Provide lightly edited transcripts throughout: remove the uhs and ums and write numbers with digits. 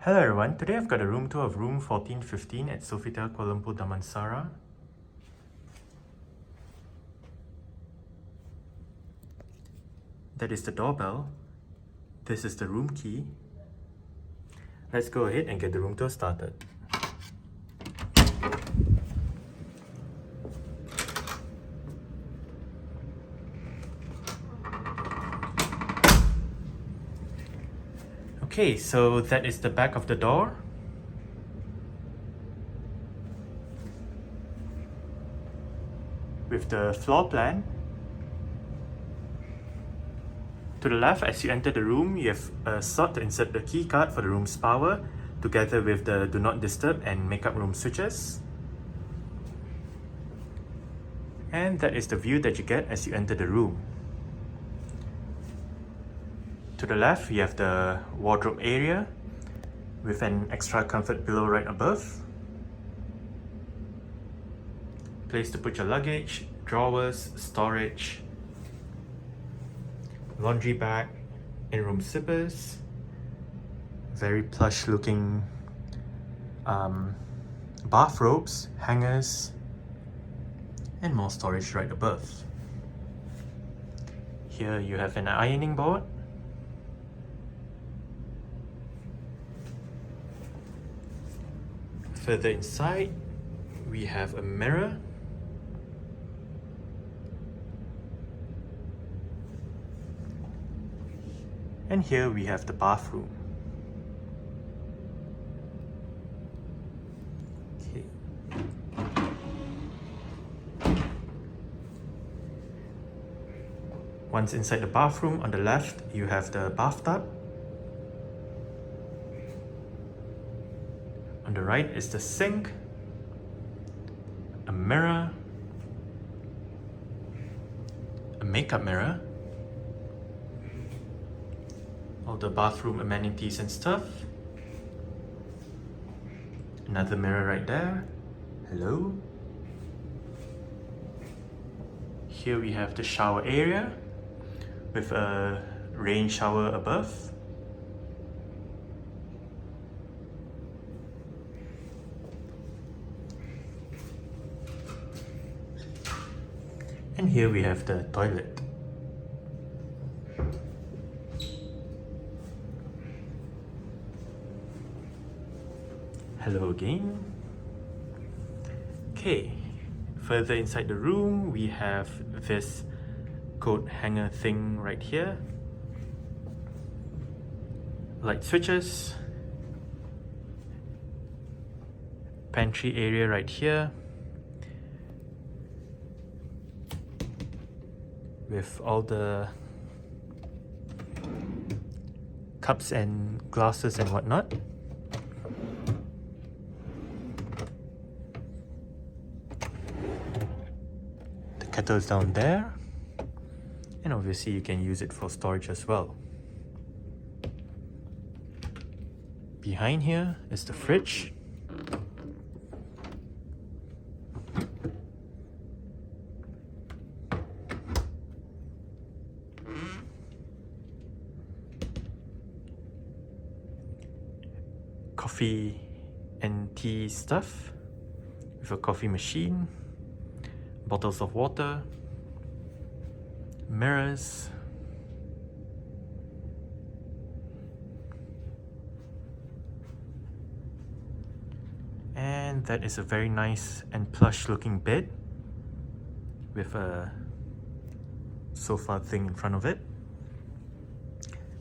Hello everyone, today I've got a room tour of room 1415 at Sofitel Kuala Lumpur Damansara. That is the doorbell. This is the room key. Let's go ahead and get the room tour started. Okay, so that is the back of the door. With the floor plan. To the left, as you enter the room, you have a slot to insert the key card for the room's power, together with the do not disturb and makeup room switches. And that is the view that you get as you enter the room. To the left, you have the wardrobe area with an extra comfort pillow right above. Place to put your luggage, drawers, storage, laundry bag, in-room slippers, very plush looking bathrobes, hangers, and more storage right above. Here you have an ironing board. Further inside, we have a mirror. And here we have the bathroom. Okay. Once inside the bathroom, on the left, you have the bathtub. On the right is the sink, a mirror, a makeup mirror, all the bathroom amenities and stuff. Another mirror right there. Hello. Here we have the shower area with a rain shower above. And here we have the toilet. Hello again. Okay, further inside the room, we have this coat hanger thing right here. Light switches. Pantry area right here. With all the cups and glasses and whatnot. The kettle is down there. And obviously you can use it for storage as well. Behind here is the fridge. Coffee and tea stuff with a coffee machine, bottles of water, mirrors, and that is a very nice and plush looking bed with a sofa thing in front of it.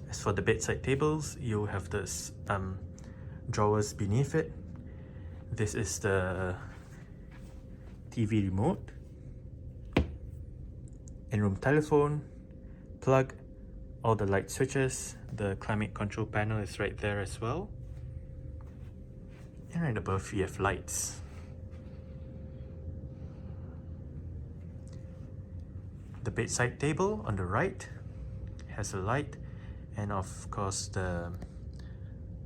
As for the bedside tables, you have this drawers beneath it. This is the TV remote, in-room telephone, plug, all the light switches, the climate control panel is right there as well. And right above you have lights. The bedside table on the right has a light, and of course the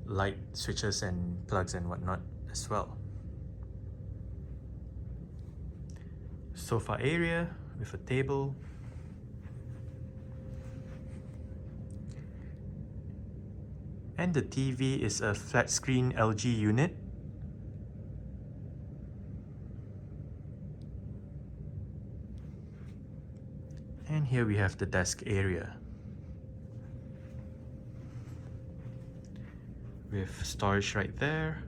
light switches and plugs and whatnot as well. Sofa area with a table. And the TV is a flat screen LG unit. And here we have the desk area with storage right there.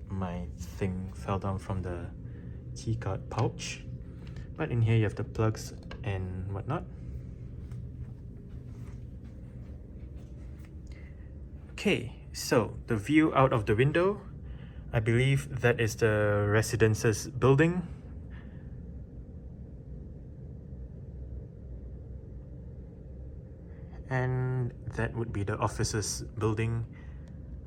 My thing fell down from the keycard pouch, but in here you have the plugs and whatnot. Okay, so the view out of the window, I believe that is the residence's building. And that would be the office's building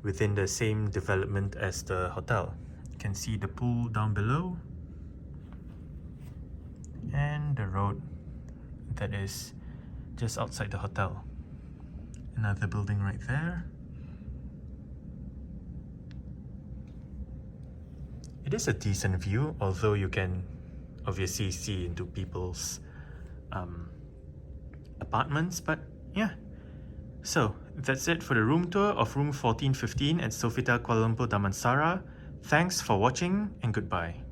within the same development as the hotel. You can see the pool down below and the road that is just outside the hotel. Another building right there. It is a decent view, although you can obviously see into people's apartments, but yeah. So that's it for the room tour of room 1415 at Sofitel Kuala Lumpur Damansara. Thanks for watching and goodbye.